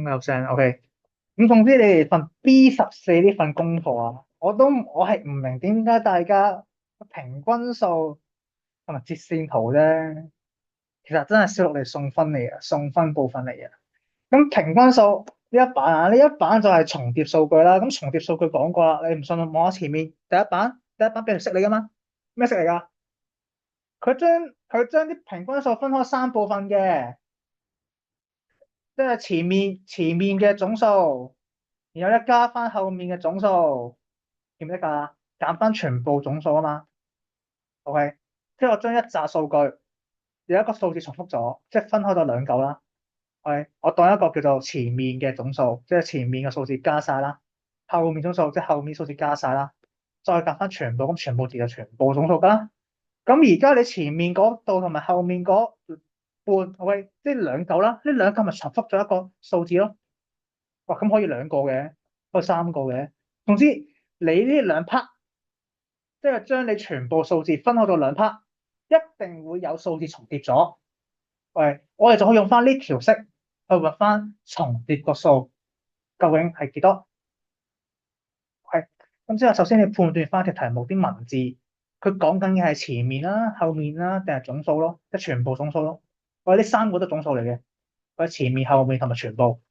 有聲，OK。咁總之你哋份 B14呢份功課啊，我係唔明點解大家平均數同埋折線圖啫，其實真係小六嚟送分嚟嘅，送分部分嚟嘅。咁平均數呢一版就係重疊數據啦。咁重疊數據講過啦，你唔信望下前面第一版俾條式你噶嘛？咩式嚟噶？佢將啲平均數分開三部分嘅，即係前面嘅總數，然後咧加翻後面嘅總數，記唔記得㗎？減翻全部總數啊嘛。OK，即係我將一紮數據有一個數字重複咗，即係分開咗兩嚿啦。OK，我當一個叫做前面嘅總數，即係前面嘅數字加晒啦，後面總數即係後面數字加晒啦，再減翻全部，咁全部字就全部總數㗎啦。咁而家你前面嗰度同埋後面嗰半，OK，即係兩嚿啦，呢兩嚿咪重複咗一個數字咯。哇，咁可以兩個嘅，可以三個嘅。總之你呢兩 part，即係將你全部數字分開到兩 part，一定會有數字重疊咗。喂，我哋就可以用翻呢條式去揾翻重疊個數究竟係幾多？係咁之後，首先你判斷翻條題目啲文字，佢講緊嘅係前面啦、後面啦，定係總數咯，即係全部總數咯。或者呢三個都總數嚟嘅，或者前面、後面同埋全部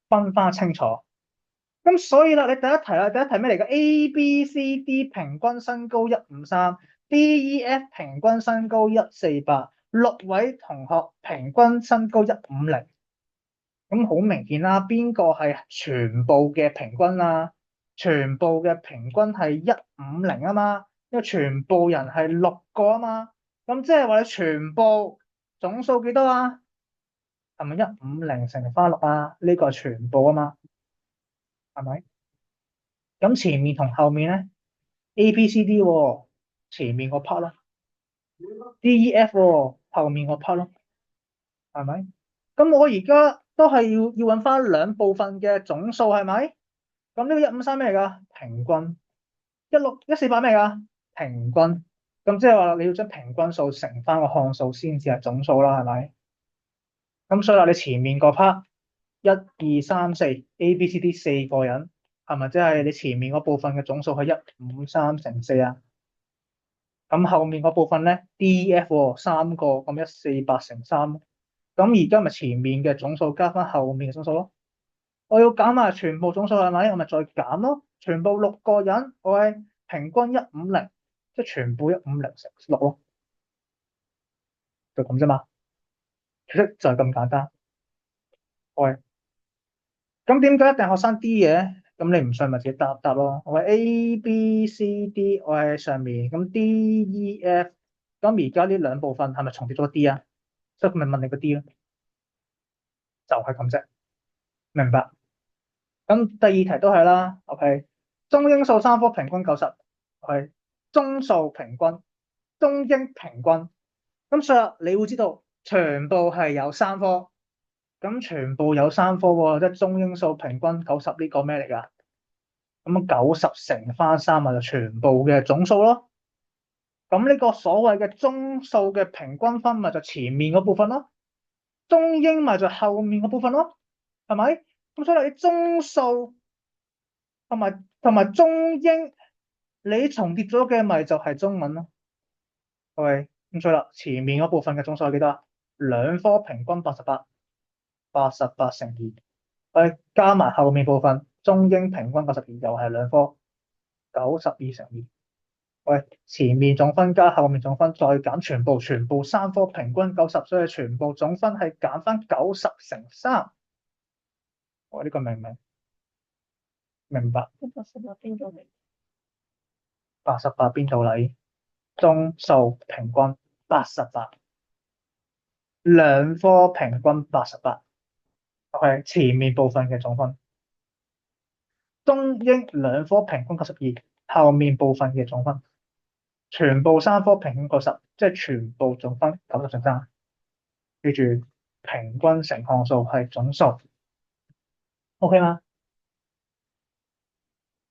分翻清楚。咁所以啦，你第一題啦，第一題咩嚟嘅？A、B、C、D 平均身高153，D、E、F 平均身高148，6位同學平均身高150。咁好明顯啦，邊個係全部嘅平均啊？全部嘅平均係150啊嘛，因為全部人係6個啊嘛。咁即係話你全部總數幾多啊？係咪150乘翻6啊？呢個係全部啊嘛，係咪？咁前面同後面咧，A、B、C、D 喎，前面個 part 咯，D、E、F 喎，後面個 part 咯，係咪？咁我而家都係要揾翻兩部分嘅總數，係咪？咁呢個153咩嚟㗎？平均。148咩嚟㗎？平均。咁即係話你要將平均數乘翻個項數先至係總數啦，係咪？咁所以話你前面個 part 1、2、3、4 A、B、C、D 4個人，係咪即係你前面嗰部分嘅總數係153乘4啊？咁後面嗰部分咧 D、F 三個，咁148乘3。咁而家咪前面嘅總數加翻後面嘅總數咯。我要減埋全部總數係咪？我咪再減咯。全部6個人，我係平均150，即係全部150乘6咯，就咁啫嘛。其實就係咁簡單。喂，咁點解一定學生 D 嘅？咁你唔信咪自己答答咯。我係 A、B、C、D，我喺上面。咁 D、E、F，咁而家呢兩部分係咪重疊咗 D 啊？所以佢咪問你個 D 咯，就係咁啫。明白？咁第二題都係啦。OK，中英數三科平均90。OK，中數平均，中英平均。咁所以你會知道全部係有三科，咁全部有三科喎，即係中英數平均90呢個咩嚟㗎？咁90乘翻3咪就全部嘅總數咯。咁呢個所謂嘅中數嘅平均分咪就前面嗰部分咯，中英咪就後面嗰部分咯，係咪？咁所以你中數同埋中英，你重疊咗嘅咪就係中文咯。係咪？咁所以啦，前面嗰部分嘅總數係幾多啊？兩科平均88，88乘2，加埋後面部分中英平均92，又係兩科92乘2。喂，前面總分加後面總分再減全部三科平均90，所以全部總分係減翻90乘3。我呢個明唔明？明白。88邊度嚟？88邊度嚟？中數平均88，兩科平均88。OK，前面部分嘅總分，中英兩科平均92，後面部分嘅總分，全部三科平均90，即係全部總分90乘3。記住，平均乘項數係總數，OK 嗎？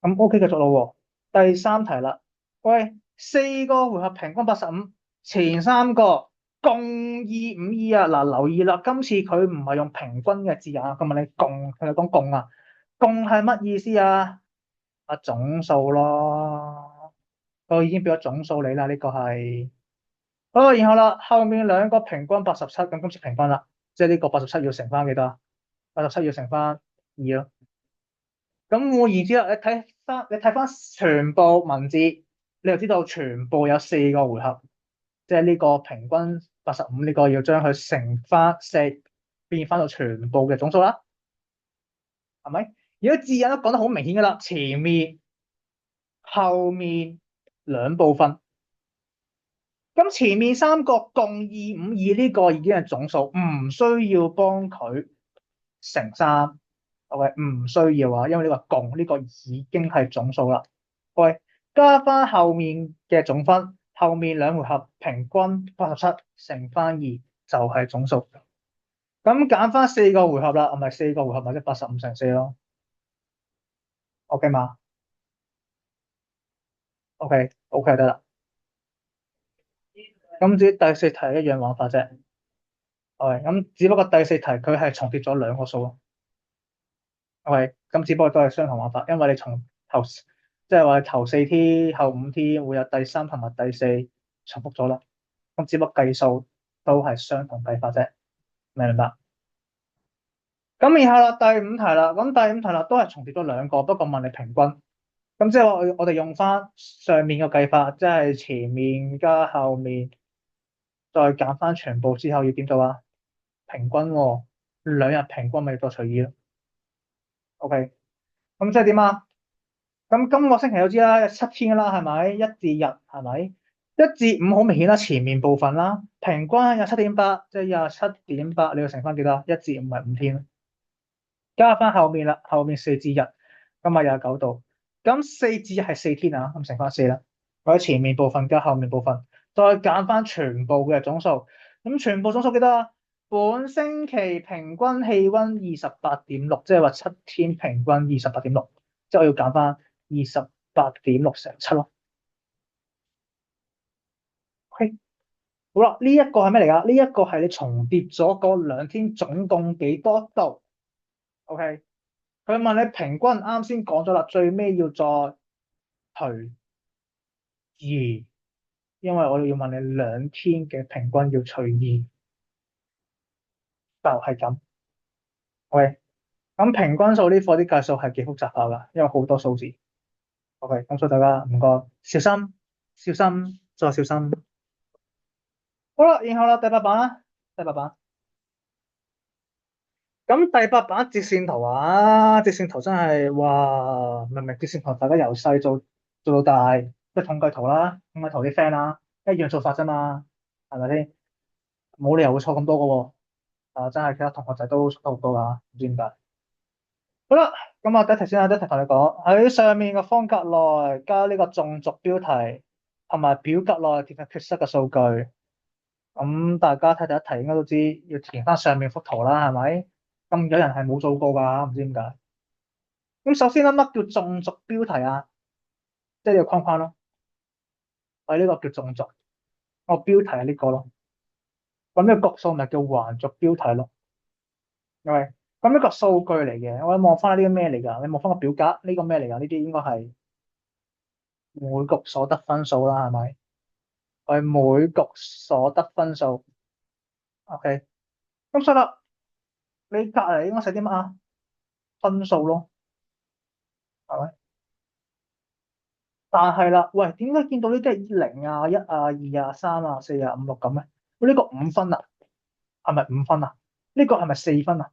咁 OK 繼續咯喎，第三題啦。喂，4個回合平均85，前三個共252啊，嗱留意啦，今次佢唔係用平均嘅字眼，佢問你共，佢就講共啊，共係乜意思啊？啊總數咯，我已經俾咗總數你啦，呢個係。好，然後啦，後面兩個平均87，咁今次平均啦，即係呢個87要乘翻幾多啊？87要乘翻2咯。咁換言之啦，你睇翻全部文字，你就知道全部有4個回合，即係呢個平均85呢個要將佢乘翻4，變翻到全部嘅總數啦，係咪？如果字眼都講得好明顯噶啦，前面、後面兩部分，咁前面三個共252呢個已經係總數，唔需要幫佢乘3。OK，唔需要啊，因為呢個共呢個已經係總數啦。喂，加翻後面嘅總分，後面兩回合平均87乘翻2就係總數。咁減翻4個回合啦，唔係4個回合，或者85乘4咯。OK 嘛？OK 得啦。咁至於第四題一樣玩法啫。OK，咁只不過第四題佢係重疊咗兩個數咯。OK，咁只不過都係相同玩法，因為你從頭即係話頭4T 後5T 會有第三同埋第四重複咗啦。咁只不過計數都係相同計法啫，明唔明白？咁然後啦，第五題啦，咁第五題啦都係重疊咗兩個，不過問你平均。咁即係話我哋用翻上面嘅計法，即係前面加後面，再減翻全部之後要點做啊？平均喎，兩日平均咪作除2咯。OK，咁即係點啊？咁今個星期都知啦，有7天啦，係咪？1至日係咪？1至5好明顯啦，前面部分啦，平均有7.8，即係27.8，你要乘翻幾多？1至5咪5天，加翻後面啦，後面4至日，今日有9度，咁4至日係4天啊，咁乘翻4啦，或者前面部分加後面部分，再減翻全部嘅總數，咁全部總數幾多啊？本星期平均氣温28.6，即係話7天平均28.6，即係我要減翻28.6乘7咯。OK，好啦，呢一個係咩嚟㗎？呢一個係你重疊咗嗰2天總共幾多度？OK，佢問你平均，啱先講咗啦，最尾要再除2，因為我哋要問你2天嘅平均要除2，就係咁。OK，咁平均數呢課啲計數係幾複雜下㗎，因為好多數字。OK，咁所以大家唔該小心，小心再小心。好啦，然後啦，第八版啦，第八版。咁第八版折線圖啊，折線圖真係哇，明明折線圖大家由細做到大，即係統計圖啦，統計圖啲 friend 啦，一樣做法啫嘛，係咪先？冇理由會錯咁多噶喎。啊，真係其他同學仔都錯得好多噶，唔知點解。好啦，咁啊第一題先啦，第一題同你講喺上面個方格內加呢個縱軸標題，同埋表格內填入缺失嘅數據。咁大家睇第一題應該都知要填翻上面幅圖啦，係咪？咁有人係冇做過㗎，唔知點解。咁首先咧，乜叫縱軸標題啊？即係呢個框框咯，我呢個叫縱軸，個標題係呢個咯。咁呢個局數咪叫橫軸標題咯。因為咁呢個數據嚟嘅，我望翻呢個咩嚟㗎？你望翻個表格，呢個咩嚟㗎？呢啲應該係每局所得分數啦，係咪？係每局所得分數。OK，咁所以啦，你隔離應該寫啲乜啊？分數咯，係咪？但係啦，喂，點解見到呢啲係0啊、1啊、2啊、3啊、4啊、5、6咁咧？喂，呢個5分啊，係咪5分啊？呢個係咪4分啊？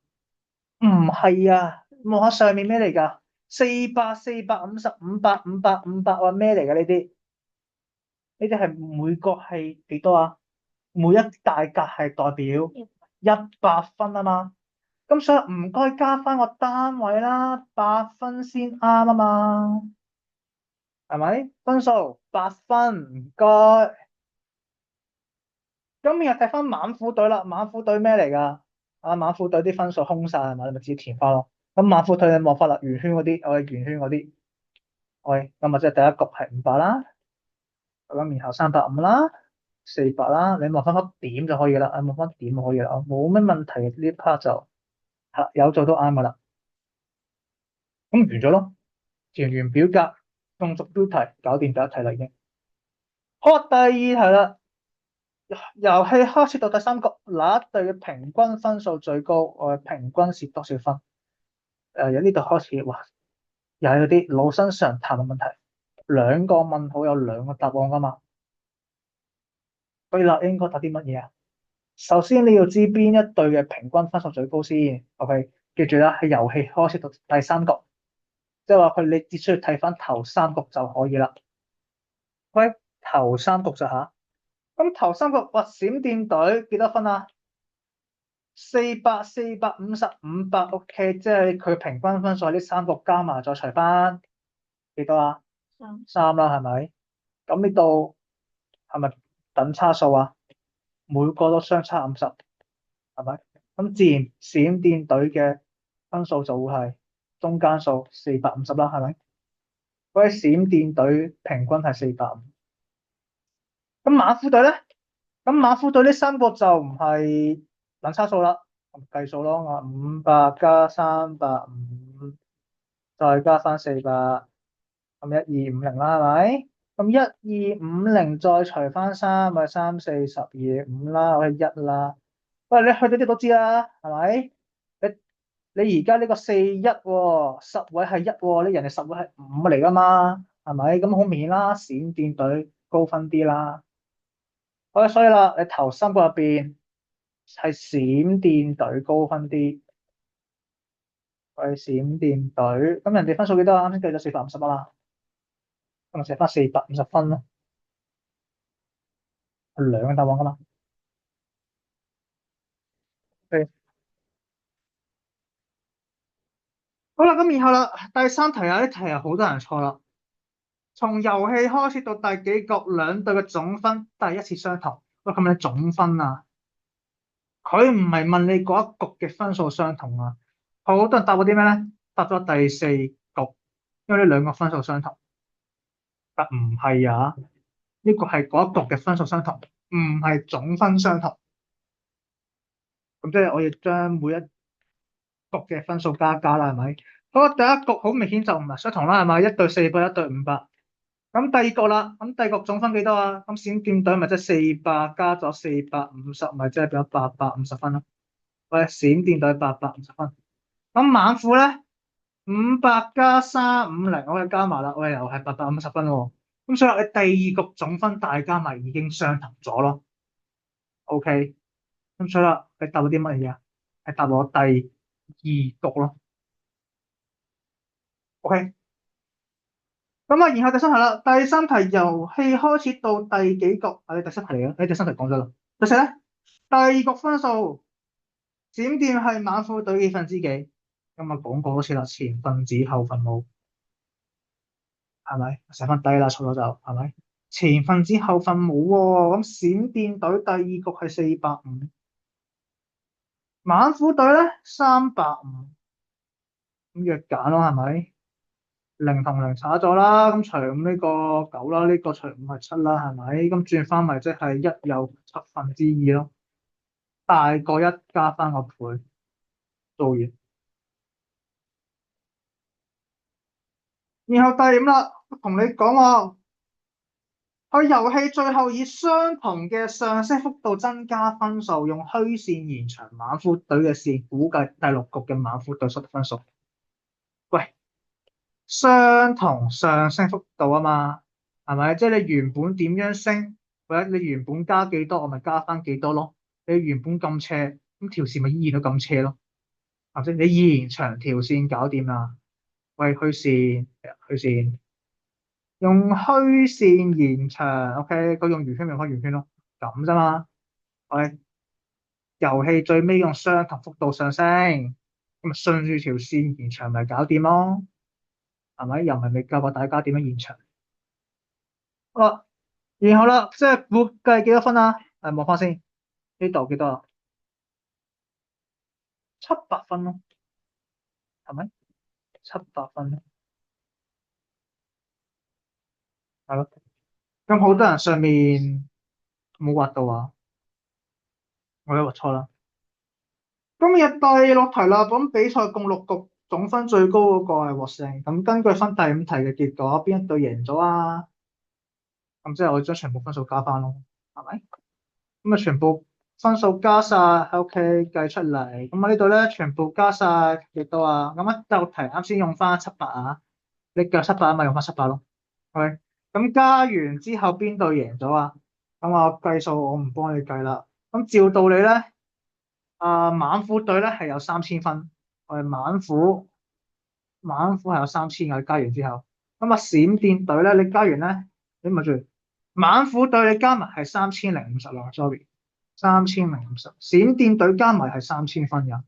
唔係啊，望下上面咩嚟㗎？400、450、500、500、500，話咩嚟㗎？呢啲係每個係幾多啊？每一大格係代表100分啊嘛。咁所以唔該加翻個單位啦，8分先啱啊嘛。係咪？分數8分，唔該。咁又睇翻猛虎隊啦，猛虎隊咩嚟㗎？啊，猛虎隊啲分數空晒係嘛？你咪自己填翻咯。咁猛虎隊你望翻啦，圓圈嗰啲，我哋圓圈嗰啲，喂，咁啊即係第一局係500啦，咁然後350啦， 400啦，你望翻粒點就可以啦，望翻點就可以啦，冇咩問題呢 part 就有做都啱噶啦，咁完咗咯，填完表格，中逐標題，搞掂第一題啦已經。好，第二題啦，遊戲開始到第三局，哪一隊嘅平均分數最高？我嘅平均是多少分？由呢度開始，哇，又係嗰啲老生常談嘅問題，兩個問號有兩個答案噶嘛？所以啦，應該答啲乜嘢啊？首先你要知邊一隊嘅平均分數最高先，OK？記住啦，喺遊戲開始到第三局，即係話佢你只需要睇翻頭三局就可以啦。喂，頭三局咋吓？咁頭三局，哇，閃電隊幾多分啊？400、450、500，OK，即係佢平均分數呢三局加埋再除翻幾多啊？三啦，係咪？咁呢度係咪等差數啊？每個都相差50，係咪？咁自然閃電隊嘅分數就會係中間數450啦，係咪？嗰啲閃電隊平均係450。咁馬虎隊咧？咁馬虎隊呢三個就唔係等差數啦，計數咯。我500加350，再加翻400，咁1250啦，係咪？咁1250再除翻3，咪3、4、12、5啦，我係1啦。喂，你去到呢度都知啦，係咪？你而家呢個41喎，10位係1喎，你人哋10位係5嚟噶嘛，係咪？咁好明顯啦，閃電隊高分啲啦。好，所以啦，你頭三個入邊係閃電隊高分啲，係閃電隊。咁人哋分數幾多啊？啱先計咗450啦，咁咪寫翻450分咯，係兩個答案噶嘛。係好啦，咁然後啦，第三題啊，呢題啊好多人錯啦。從遊戲開始到第幾局，兩隊嘅總分第一次相同。喂，咁你總分啊？佢唔係問你嗰一局嘅分數相同啊。好多人答過啲咩咧？答咗第四局，因為呢兩個分數相同。但唔係啊，呢個係嗰一局嘅分數相同，唔係總分相同。咁即係我要將每一局嘅分數加啦，係咪？嗰個第一局好明顯就唔係相同啦，係咪？一對400，一對500。咁第二局啦，咁第二局總分幾多啊？咁閃電隊咪即係400加咗450，咪即係變咗850分咯。喂，閃電隊850分。咁猛虎咧，500加350，我哋加埋啦，喂，又係850分喎。咁所以你第二局總分大家咪已經相同咗咯。OK，咁所以啦，你答咗啲乜嘢啊？係答我第二局咯。OK，咁啊，然後第三題啦，第三題遊戲開始到第幾局？你第三題嚟嘅，你第三題講咗啦。第四咧，第二局分數，閃電係猛虎隊幾分之幾？咁啊講過好似啦，前分子後分母，係咪？寫翻低啦，錯咗就係咪？前分子後分母喎，咁閃電隊第二局係450，猛虎隊咧350，咁約揀咯，係咪？零同零炒咗啦，咁除五呢個9啦，呢個除五係7啦，係咪？咁轉翻咪即係1有7分之2咯，大過1加翻個倍，做完。然後第五啦，同你講喎，佢遊戲最後以相同嘅上升幅度增加分數，用虛線延長猛虎隊嘅線，估計第六局嘅猛虎隊失分數。喂，相同上升幅度啊嘛，係咪？即係你原本點樣升，或者你原本加幾多，我咪加翻幾多咯。你原本咁斜，咁條線咪依然都咁斜咯，係咪先？你延長條線搞掂啦。喂，虛線，虛線。用虛線延長，OK，佢用圓圈咪開圓圈咯，咁啫嘛。喂，遊戲最尾用相同幅度上升，咁咪順住條線延長咪搞掂咯，係咪？又唔係未教過大家點樣延長？好啦，然後啦，即係估計幾多分啊？望翻先，呢度幾多啊？700分咯，係咪？700分咯，係咯。咁好多人上面冇畫到啊，我又畫錯啦。今日第六題啦，咁比賽共六局總分最高嗰個係獲勝。咁根據翻第五題嘅結果，邊一隊贏咗啊？咁即係我將全部分數加翻咯，係咪？咁啊，全部分數加晒喺屋企計出嚟。咁啊呢度咧，全部加晒幾多啊？咁啊，第六題啱先用翻700啊，你計700啊，咪用翻700咯。係，咁加完之後邊隊贏咗啊？咁我計數我唔幫你計啦。咁照道理咧。猛虎隊咧係有3000分，我哋猛虎係有3000嘅，加完之後，咁啊閃電隊咧，你加完咧，你咪住，猛虎隊你加埋係3050啦，sorry，3050，閃電隊加埋係3000分嘅，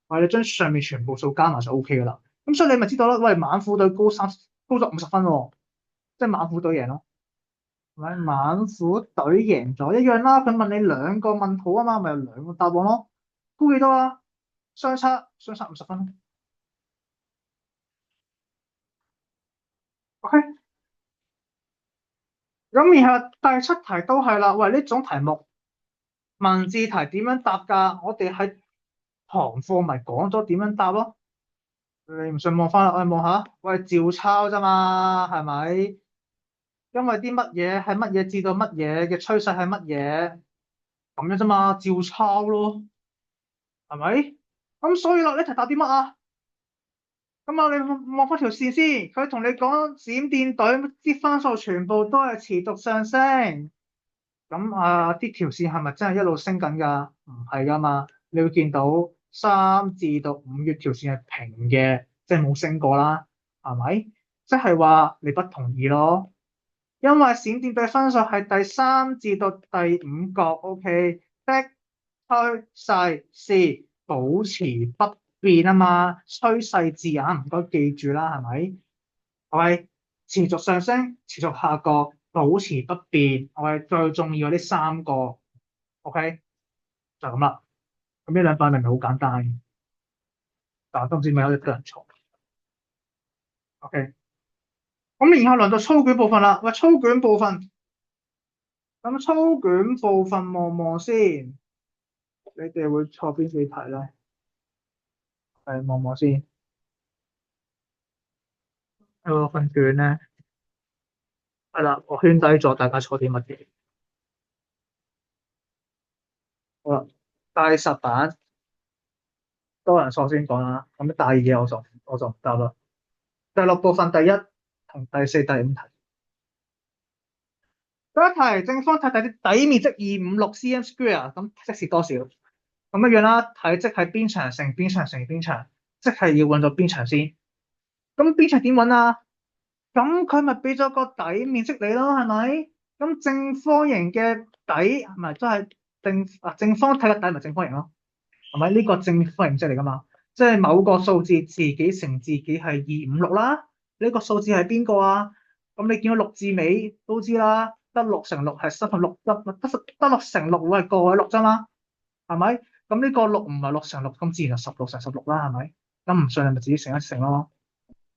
我哋將上面全部數加埋就 O K 噶啦，咁所以你咪知道啦，喂，猛虎隊高咗50分喎，即係猛虎隊贏咯，係咪？猛虎隊贏咗一樣啦，佢問你兩個問號啊嘛，咪有兩個答案咯，高幾多啊？相差50分。OK，咁然後第七題都係啦。喂，呢種題目文字題點樣答㗎？我哋喺堂課咪講咗點樣答咯。你唔信望翻啦，我哋望下。喂，照抄咋嘛？係咪？因為啲乜嘢係乜嘢至到乜嘢嘅趨勢係乜嘢咁樣啫嘛？照抄咯，係咪？咁所以啦，呢題答啲乜啊？咁啊，你望翻條線先。佢同你講閃電隊啲分數全部都係持續上升。咁啲條線係咪真係一路升緊㗎？唔係㗎嘛，你會見到3至到5月條線係平嘅，即係冇升過啦，係咪？即係話你不同意咯，因為閃電隊分數係第3至到第5個，OK，的趨勢是保持不變啊嘛，趨勢字眼唔該記住啦，係咪？係持續上升、持續下降、保持不變，係最重要嗰啲3個，OK 就咁啦。咁呢兩塊明明好簡單，但係都唔知點解有一個人錯。OK，咁然後輪到操卷部分啦。喂，操卷部分，咁操卷部分望望先，你哋會錯邊幾題咧？係望望先，有個份卷咧，係啦，我圈低咗，大家錯啲乜嘢？好啦，第10版多人錯先講啦，咁第二嘢我就唔答啦。第六部分第一同第四、第五題。第一題正方體底面積256 cm square，咁即是多少？咁一樣啦，體積係邊長乘邊長乘邊長，即係要揾到邊長先。咁邊長點揾啊？咁佢咪俾咗個底面積你咯，係咪？咁正方形嘅底咪都係正方體嘅底咪正方形咯，係咪？呢個正方形式嚟噶嘛？即係某個數字自己乘自己係256啦。呢個數字係邊個啊？咁你見到六字尾都知啦，得六乘六係6，得六乘六會係個位六啫嘛，係咪？咁呢個六唔係六乘六，咁自然就16乘16啦，係咪？咁唔信你咪自己乘一乘咯，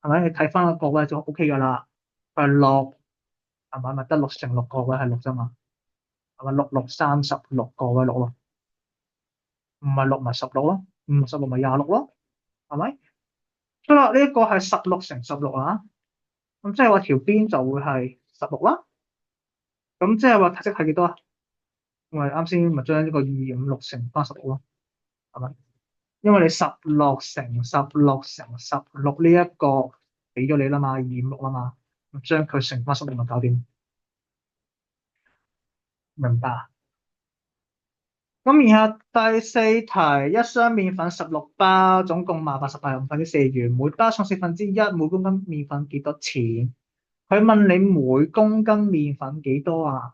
係咪？你睇翻個位就 OK 噶啦，佢係六，係咪？咪得六乘六個位係六啫嘛，係咪？6×6=36個位六咯，唔係六咪16咯，唔係16咪26咯，係咪？得啦，呢一個係16乘16啊，咁即係話條邊就會係16啦。咁即係話體積係幾多啊？我哋啱先咪將呢個256乘翻16咯，係咪？因為你16乘16乘16呢一個俾咗你啦嘛，256啦嘛，咁將佢乘翻16咪搞掂，明白啊？咁然後第四題，一箱麵粉16包，總共賣88.4元，每包送1/4，每公斤麵粉幾多錢？佢問你每公斤麵粉幾多啊？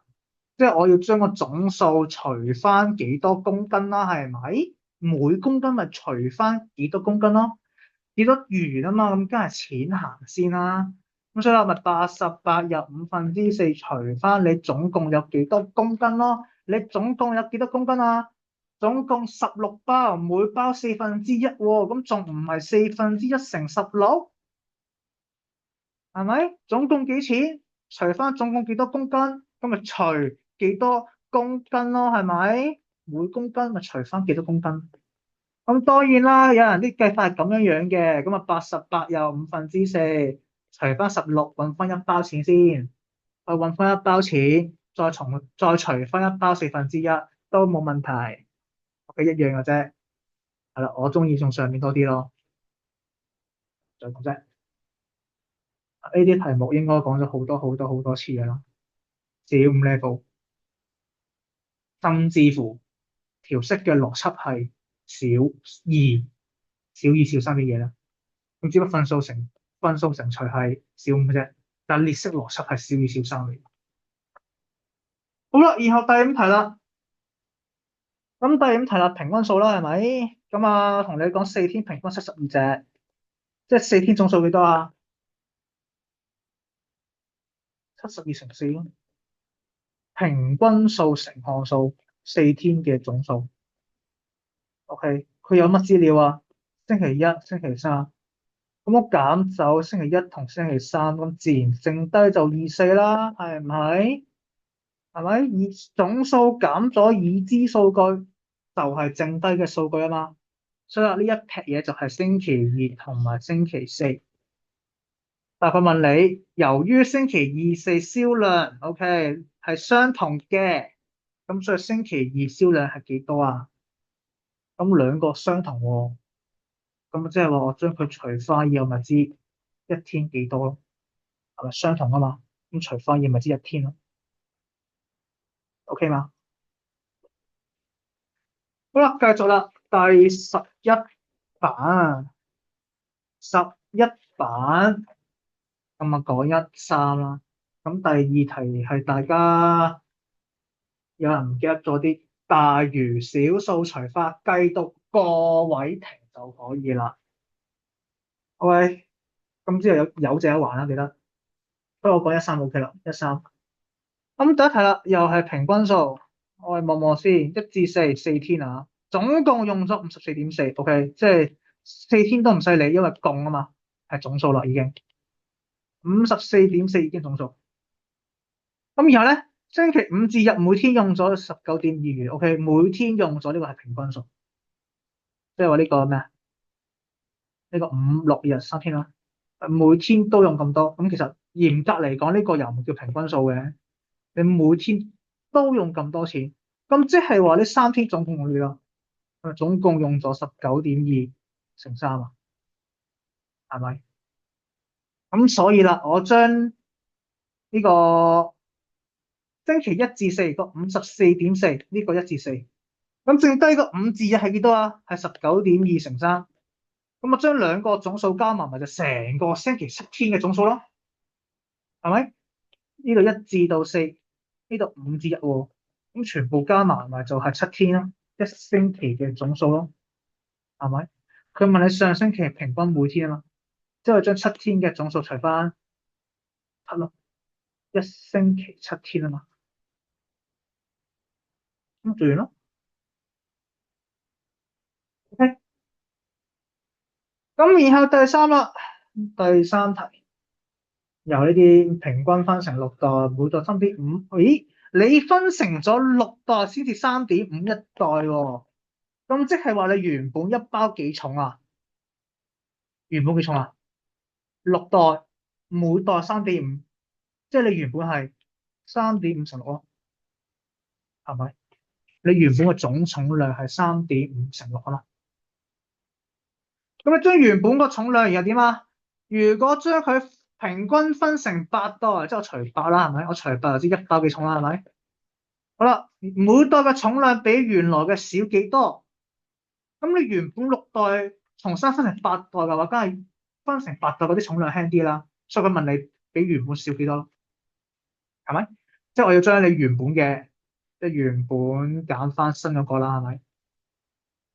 即係我要將個總數除翻幾多公斤啦，係咪？每公斤咪除翻幾多公斤咯？幾多元啊嘛，咁梗係錢行先啦。咁所以我咪88入4/5除翻你總共有幾多公斤咯？你總共有幾多公斤啊？總共16包，每包1/4喎，咁仲唔係1/4乘16？係咪？總共幾錢？除翻總共幾多公斤，咁咪除幾多公斤咯，係咪？每公斤咪除翻幾多公斤？咁當然啦，有人啲計法係咁樣樣嘅，咁啊88又4/5，除翻16，揾翻一包錢先，去揾翻一包錢，再除翻一包1/4都冇問題，嘅一樣嘅啫。係啦，我中意仲上面多啲咯，就咁啫。呢啲題目應該講咗好多好多好多次嘅啦，小五 level，甚至乎調式嘅邏輯係小二、小三嘅嘢啦。咁只不過分數乘除係小五嘅啫，但係列式邏輯係小二、小三嘅。好啦，然後第五題啦。咁第五題啦，平均數啦，係咪？咁啊，同你講4天平均72隻，即係4天總數幾多啊？72乘4咯，平均數乘項數，4天嘅總數。OK，佢有乜資料啊？星期一、星期三，咁我減走星期一同星期三，咁自然剩低就24啦，係唔係？係咪？總數減咗已知數據，就係剩低嘅數據啊嘛。所以呢一撇嘢就係星期二同埋星期四。但佢問你，由於星期二、四銷量，OK 係相同嘅，咁所以星期二銷量係幾多啊？咁兩個相同喎，咁即係話我將佢除翻二，我咪知一天幾多咯？係咪相同啊嘛？咁除翻二咪知一天咯，OK 嘛？好啦，繼續啦，第11版，11版咁啊講13啦。咁第二題係大家有人唔記得咗啲大於小數除法，計到個位停就可以啦。OK，咁之後有借一還啦，記得。不過我講13 OK 啦，13。咁第一題啦，又係平均數，我哋望望先，1至4，4天啊，總共用咗54.4，OK，即係4天都唔犀利，因為共啊嘛，係總數啦已經54.4已經總數。咁然後咧，星期五至日每天用咗19.2元，OK，每天用咗呢個係平均數，即係話呢個咩啊？呢個5、6日3天啦，每天都用咁多，咁其實嚴格嚟講，呢個又唔叫平均數嘅。你每天都用咁多錢，咁即係話呢3天總共用幾多？總共用咗19.2乘3啊，係咪？咁所以啦，我將呢個星期一至四個54.4呢個1至4，咁剩低個5至日係幾多啊？係19.2乘3，咁我將兩個總數加埋咪就成個星期7天嘅總數咯，係咪？呢度1至到4，呢度5至日喎，咁全部加埋咪就係7天咯，一星期嘅總數咯，係咪？佢問你上星期平均每天啊嘛，即係將7天嘅總數除翻7咯，一星期7天啊嘛，咁做完咯。OK，咁然後第三啦，第三題由呢啲平均分成6代，每代3.5，咦？你分成咗6代先至3.5一代喎，咁即係話你原本一包幾重啊？原本幾重啊？6代，每代3.5，即係你原本係3.5乘6咯，係咪？你原本嘅總重量係3.5乘6啊嘛。咁你將原本個重量又點啊？如果將佢平均分成8代，即係我除8啦，係咪？我除8就知一包幾重啦，係咪？好啦，每代嘅重量比原來嘅少幾多？咁你原本6代重新分成8代嘅話，梗係分成8代嗰啲重量輕啲啦。所以佢問你比原本少幾多，係咪？即係我要將你原本嘅，即係原本減翻新嗰個啦，係咪？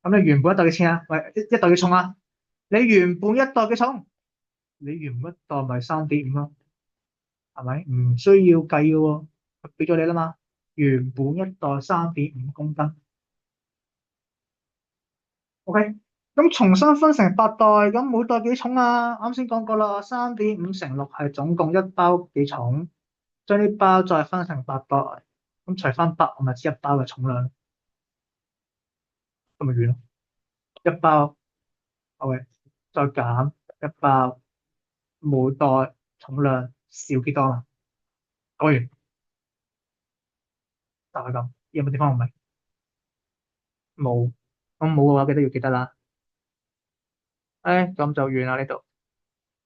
咁你原本一代幾錢啊？喂，一代幾重啊？你原本一代幾重？你原本一代咪3.5咯，係咪？唔需要計嘅喎，俾咗你啦嘛。原本一代3.5公斤，OK。咁重新分成8代，咁每代幾重啊？啱先講過啦，3.5乘6係總共一包幾重，將啲包再分成8代，咁除翻百，我咪知一包嘅重量，咁咪完咯。一包，OK，再減一包，每袋重量少幾多啊？講完，就係咁。有冇地方唔明？冇，咁冇嘅話，記得要記得啦。誒，咁就完啦呢度。